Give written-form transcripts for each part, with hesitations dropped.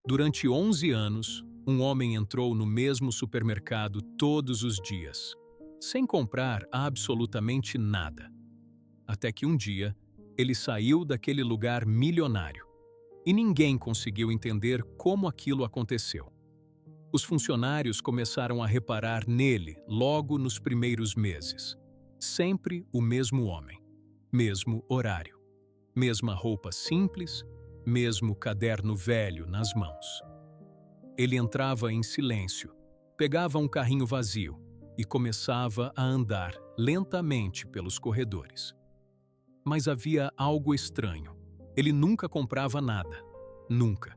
Durante 11 anos, um homem entrou no mesmo supermercado todos os dias, sem comprar absolutamente nada. Até que um dia, ele saiu daquele lugar milionário. E ninguém conseguiu entender como aquilo aconteceu. Os funcionários começaram a reparar nele logo nos primeiros meses. Sempre o mesmo homem, mesmo horário, mesma roupa simples, mesmo caderno velho nas mãos. Ele entrava em silêncio, pegava um carrinho vazio e começava a andar lentamente pelos corredores. Mas havia algo estranho. Ele nunca comprava nada. Nunca.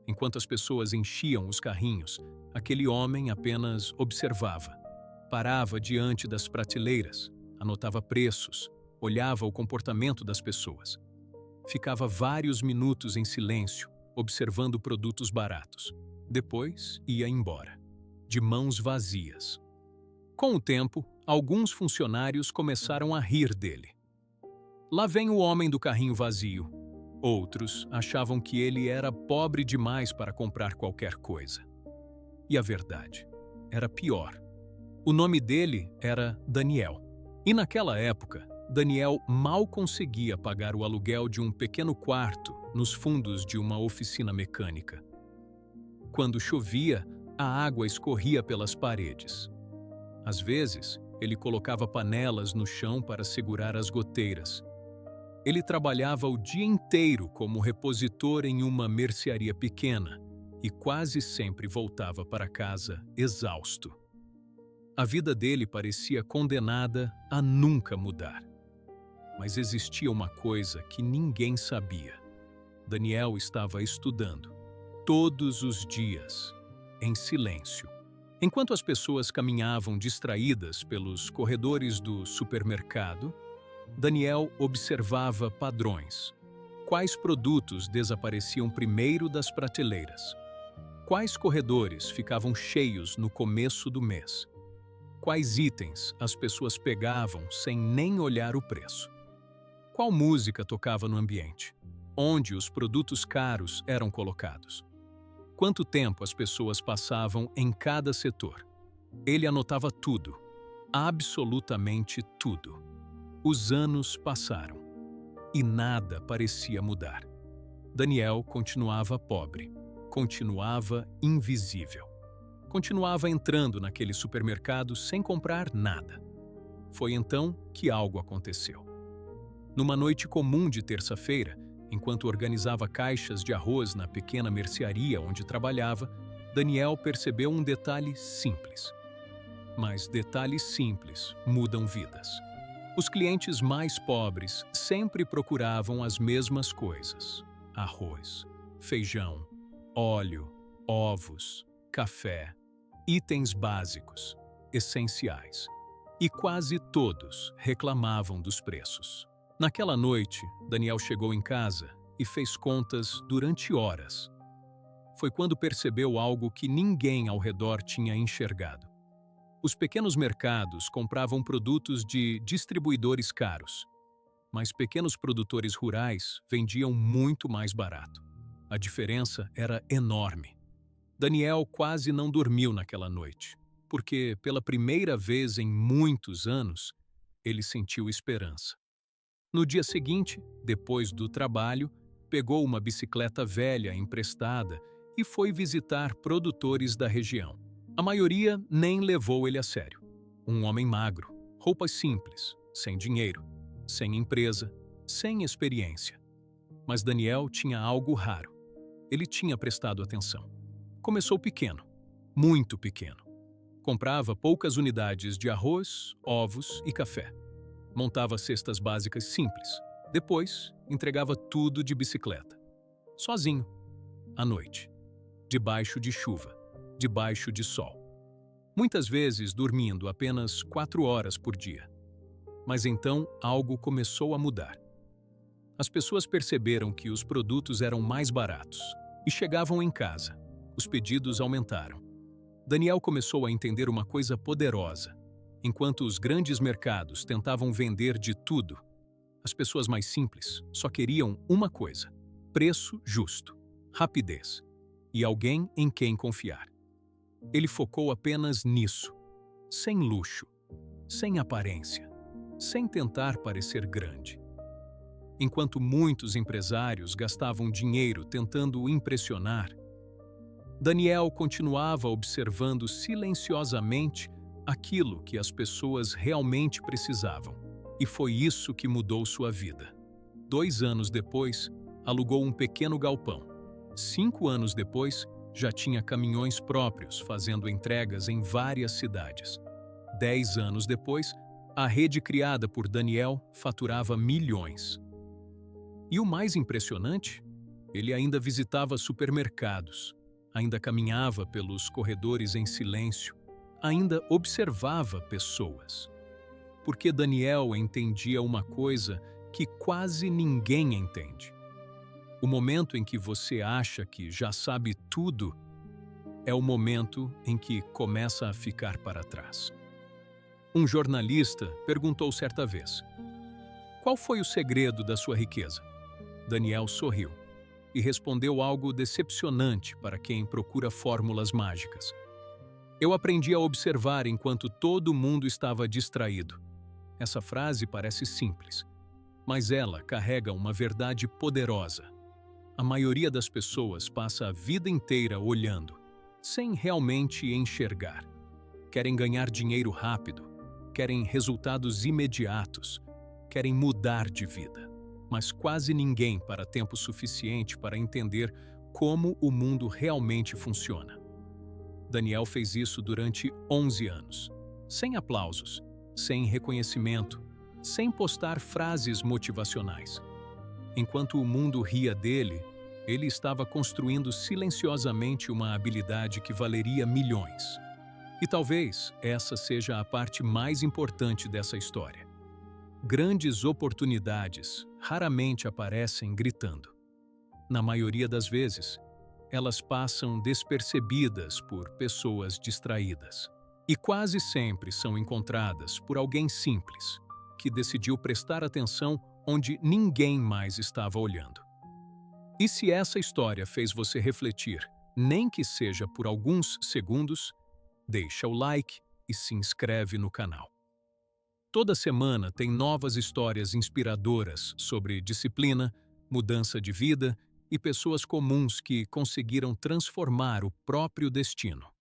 Enquanto as pessoas enchiam os carrinhos, aquele homem apenas observava. Parava diante das prateleiras, anotava preços, olhava o comportamento das pessoas. Ficava vários minutos em silêncio, observando produtos baratos. Depois ia embora, de mãos vazias. Com o tempo, alguns funcionários começaram a rir dele. Lá vem o homem do carrinho vazio. Outros achavam que ele era pobre demais para comprar qualquer coisa. E a verdade era pior. O nome dele era Daniel. E naquela época, Daniel mal conseguia pagar o aluguel de um pequeno quarto nos fundos de uma oficina mecânica. Quando chovia, a água escorria pelas paredes. Às vezes, ele colocava panelas no chão para segurar as goteiras. Ele trabalhava o dia inteiro como repositor em uma mercearia pequena e quase sempre voltava para casa exausto. A vida dele parecia condenada a nunca mudar. Mas existia uma coisa que ninguém sabia. Daniel estava estudando, todos os dias, em silêncio. Enquanto as pessoas caminhavam distraídas pelos corredores do supermercado, Daniel observava padrões. Quais produtos desapareciam primeiro das prateleiras? Quais corredores ficavam cheios no começo do mês? Quais itens as pessoas pegavam sem nem olhar o preço? Qual música tocava no ambiente? Onde os produtos caros eram colocados? Quanto tempo as pessoas passavam em cada setor? Ele anotava tudo, absolutamente tudo. Os anos passaram e nada parecia mudar. Daniel continuava pobre, continuava invisível. Continuava entrando naquele supermercado sem comprar nada. Foi então que algo aconteceu. Numa noite comum de terça-feira, enquanto organizava caixas de arroz na pequena mercearia onde trabalhava, Daniel percebeu um detalhe simples. Mas detalhes simples mudam vidas. Os clientes mais pobres sempre procuravam as mesmas coisas: arroz, feijão, óleo, ovos, café, itens básicos, essenciais. E quase todos reclamavam dos preços. Naquela noite, Daniel chegou em casa e fez contas durante horas. Foi quando percebeu algo que ninguém ao redor tinha enxergado. Os pequenos mercados compravam produtos de distribuidores caros, mas pequenos produtores rurais vendiam muito mais barato. A diferença era enorme. Daniel quase não dormiu naquela noite, porque, pela primeira vez em muitos anos, ele sentiu esperança. No dia seguinte, depois do trabalho, pegou uma bicicleta velha emprestada e foi visitar produtores da região. A maioria nem levou ele a sério. Um homem magro, roupas simples, sem dinheiro, sem empresa, sem experiência. Mas Daniel tinha algo raro. Ele tinha prestado atenção. Começou pequeno, muito pequeno. Comprava poucas unidades de arroz, ovos e café. Montava cestas básicas simples. Depois, entregava tudo de bicicleta. Sozinho. À noite. Debaixo de chuva. Debaixo de sol. Muitas vezes dormindo apenas 4 horas por dia. Mas então algo começou a mudar. As pessoas perceberam que os produtos eram mais baratos e chegavam em casa. Os pedidos aumentaram. Daniel começou a entender uma coisa poderosa. Enquanto os grandes mercados tentavam vender de tudo, as pessoas mais simples só queriam uma coisa: preço justo, rapidez. e alguém em quem confiar. Ele focou apenas nisso, sem luxo, sem aparência, sem tentar parecer grande. Enquanto muitos empresários gastavam dinheiro tentando impressionar, Daniel continuava observando silenciosamente aquilo que as pessoas realmente precisavam. E foi isso que mudou sua vida. 2 anos depois, alugou um pequeno galpão. 5 anos depois, já tinha caminhões próprios fazendo entregas em várias cidades. 10 anos depois, a rede criada por Daniel faturava milhões. E o mais impressionante, ele ainda visitava supermercados, ainda caminhava pelos corredores em silêncio, ainda observava pessoas. Porque Daniel entendia uma coisa que quase ninguém entende. O momento em que você acha que já sabe tudo é o momento em que começa a ficar para trás. Um jornalista perguntou certa vez: "Qual foi o segredo da sua riqueza?" Daniel sorriu e respondeu algo decepcionante para quem procura fórmulas mágicas. "Eu aprendi a observar enquanto todo mundo estava distraído." Essa frase parece simples, mas ela carrega uma verdade poderosa. A maioria das pessoas passa a vida inteira olhando, sem realmente enxergar. Querem ganhar dinheiro rápido, querem resultados imediatos, querem mudar de vida. Mas quase ninguém para tempo suficiente para entender como o mundo realmente funciona. Daniel fez isso durante 11 anos, sem aplausos, sem reconhecimento, sem postar frases motivacionais. Enquanto o mundo ria dele, ele estava construindo silenciosamente uma habilidade que valeria milhões. E talvez essa seja a parte mais importante dessa história. Grandes oportunidades raramente aparecem gritando. Na maioria das vezes, elas passam despercebidas por pessoas distraídas. E quase sempre são encontradas por alguém simples, que decidiu prestar atenção onde ninguém mais estava olhando. E se essa história fez você refletir, nem que seja por alguns segundos, deixa o like e se inscreve no canal. Toda semana tem novas histórias inspiradoras sobre disciplina, mudança de vida e pessoas comuns que conseguiram transformar o próprio destino.